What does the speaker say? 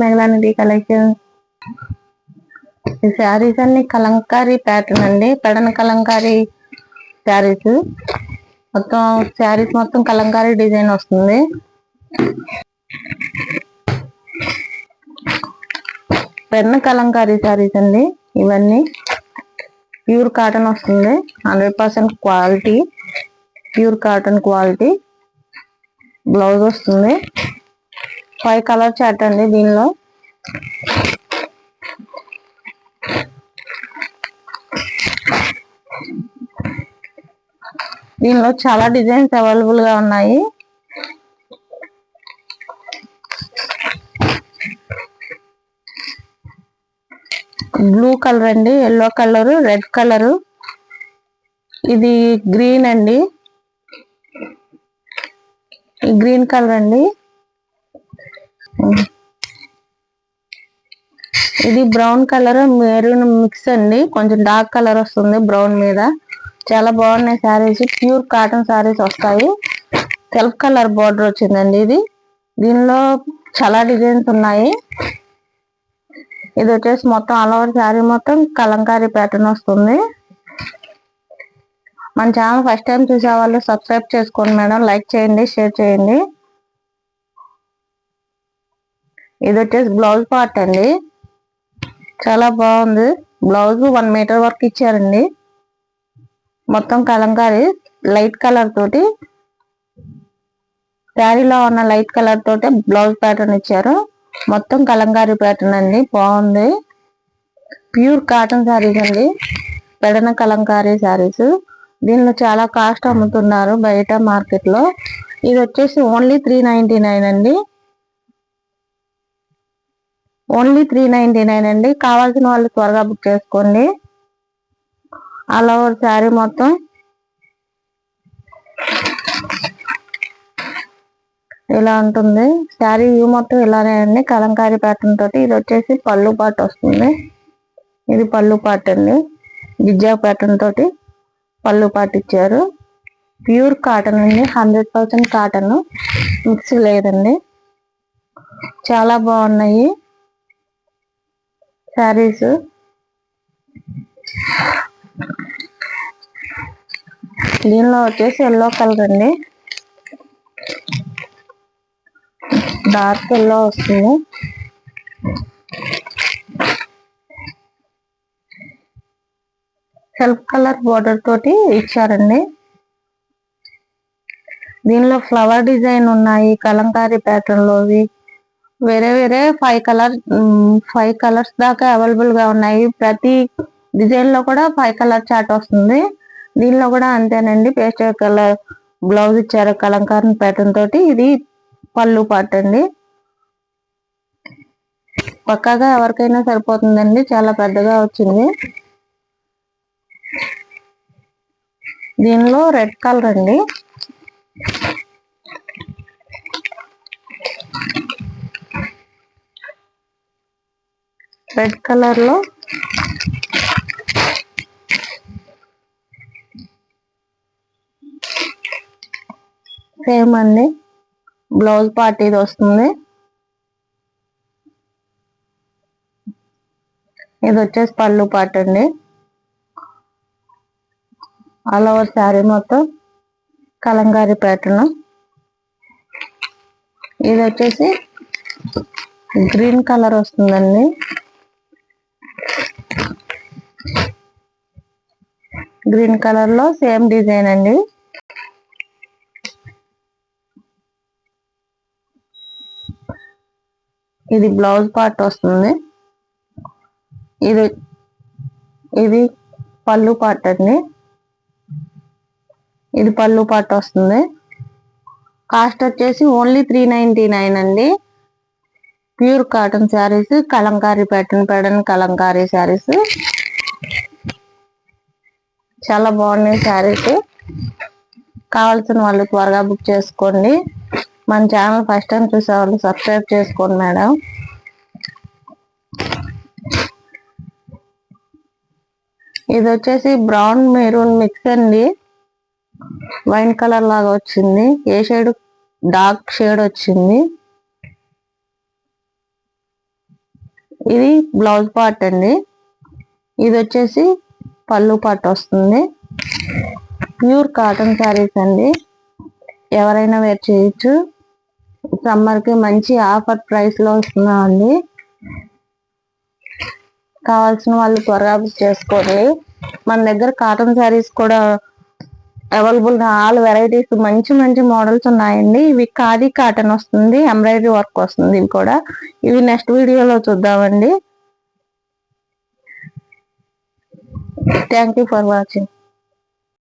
మెగలానిది collection. ఈ శారీస్ అన్ని Kalamkari pattern అండి, పెడన కలంకారీ శారీస్. మొత్తం శారీస్ మొత్తం కలంకారీ డిజైన్ వస్తుంది. పెడన కలంకారీ శారీస్ అండి ఇవన్నీ. ప్యూర్ కాటన్ వస్తుంది, 100% quality, pure cotton quality. Blouse వస్తుంది. 5 కలర్ చార్ట్ అండి దీనిలో. దీనిలో చాలా డిజైన్స్ అవైలబుల్ గా ఉన్నాయి. బ్లూ కలర్ అండి, ఎల్లో కలర్, రెడ్ కలర్, ఇది గ్రీన్ అండి, గ్రీన్ కలర్ అండి, ఇది బ్రౌన్ కలర్ మెరూన్ మిక్స్ అండి, కొంచెం డార్క్ కలర్ వస్తుంది బ్రౌన్ మీద. చాలా బాగున్నాయి శారీస్, ప్యూర్ కాటన్ శారీస్ వస్తాయి. సెల్ఫ్ కలర్ బార్డర్ వచ్చిందండి ఇది. దీనిలో చాలా డిజైన్స్ ఉన్నాయి. ఇది వచ్చేసి మొత్తం ఆల్ ఓవర్ శారీ మొత్తం కలంకారీ ప్యాటర్న్ వస్తుంది. మన ఛానల్ ఫస్ట్ టైం చూసే వాళ్ళు సబ్స్క్రైబ్ చేసుకోండి మేడం, లైక్ చేయండి, షేర్ చేయండి. ఇది వచ్చేసి బ్లౌజ్ పార్ట్ అండి, చాలా బాగుంది. బ్లౌజ్ 1 మీటర్ వరకు ఇచ్చారండి. మొత్తం కలంకారీ లైట్ కలర్ తోటి, శారీలో ఉన్న లైట్ కలర్ తోటి బ్లౌజ్ ప్యాటర్న్ ఇచ్చారు. మొత్తం కలంకారీ ప్యాటర్న్ అండి, బాగుంది. ప్యూర్ కాటన్ శారీస్ అండి, పెడన కలంకారీ శారీస్. దీనిలో చాలా కాస్ట్ అమ్ముతున్నారు బయట మార్కెట్ లో. ఇది వచ్చేసి ఓన్లీ 399 అండి, ఓన్లీ 399 అండి. కావాల్సిన వాళ్ళు త్వరగా బుక్ చేసుకోండి. ఆల్ ఓవర్ శారీ మొత్తం ఇలా ఉంటుంది. శారీ వ్యూ మొత్తం ఇలానే అండి, కలంకారీ ప్యాటర్న్ తోటి. ఇది వచ్చేసి పళ్ళు పార్ట్ వస్తుంది. ఇది పళ్ళు పార్ట్ అండి, గిజ్జా ప్యాటర్న్ తోటి పళ్ళు పార్ట్ ఇచ్చారు. ప్యూర్ కాటన్ అండి, 100% కాటన్, మిక్స్ లేదండి. చాలా బాగున్నాయి శారీస్. దీనిలో వచ్చేసి ఎల్లో కలర్ అండి, డార్క్ ఎల్లో వస్తుంది. సెల్ఫ్ కలర్ బోర్డర్ తోటి ఇచ్చారండి. దీనిలో ఫ్లవర్ డిజైన్ ఉన్నాయి కలంకారీ ప్యాటర్న్ లోవి. వేరే వేరే 5 కలర్స్ దాకా అవైలబుల్ గా ఉన్నాయి. ప్రతి డిజైన్ లో కూడా 5 కలర్ చార్ట్ వస్తుంది. దీనిలో కూడా అంతేనండి, పేస్టల్ కలర్ బ్లౌజ్ ఇచ్చారు కలంకారీ ప్యాటర్న్ తోటి. ఇది పళ్ళు పార్ట్ అండి, పక్కాగా ఎవరికైనా సరిపోతుందండి, చాలా పెద్దగా వచ్చింది. దీనిలో రెడ్ కలర్ అండి, రెడ్ కలర్ లో సేమ్ అండి, బ్లౌజ్ పార్ట్ ఇది వస్తుంది. ఇది వచ్చేసి పళ్ళు పార్ట్ అండి. ఆల్ ఓవర్ శారీ మొత్తం కలంకారీ ప్యాటర్న్. ఇది వచ్చేసి గ్రీన్ కలర్ వస్తుందండి, గ్రీన్ కలర్ లో సేమ్ డిజైన్ అండి. ఇది బ్లౌజ్ పార్ట్ వస్తుంది. ఇది పళ్ళు పార్ట్ అండి, ఇది పళ్ళు పార్ట్ వస్తుంది. కాస్ట్ వచ్చేసి ఓన్లీ 399 అండి. Pure cotton sarees, Kalamkari pattern, Pedana Kalamkari sarees. చాలా బాగున్నాయి శారీస్. కావాల్సిన వాళ్ళు త్వరగా బుక్ చేసుకోండి. మన ఛానల్ ఫస్ట్ టైం చూసే వాళ్ళు సబ్స్క్రైబ్ చేసుకోండి మేడం. ఇది వచ్చేసి బ్రౌన్ మెరూన్ మిక్స్ అండి, వైన్ కలర్ లాగా వచ్చింది. ఏ షేడ్ డార్క్ షేడ్ వచ్చింది. ఇది బ్లౌజ్ పార్ట్ అండి. ఇది వచ్చేసి పళ్ళు పార్ట్ వస్తుంది. ప్యూర్ కాటన్ శారీస్ అండి, ఎవరైనా వేర్ చేయొచ్చు. సమ్మర్ కి మంచి ఆఫర్ ప్రైస్ లో వస్తున్నాయండి. కావాల్సిన వాళ్ళు త్వరగా బుక్ చేసుకోండి. మన దగ్గర కాటన్ శారీస్ కూడా అవైలబుల్ గా ఆల్ వెరైటీస్ మంచి మంచి మోడల్స్ ఉన్నాయండి. ఇవి ఖాదీ కాటన్ వస్తుంది, ఎంబ్రాయిడరీ వర్క్ వస్తుంది. ఇవి కూడా ఇవి నెక్స్ట్ వీడియోలో చూద్దామండి. Thank you for watching.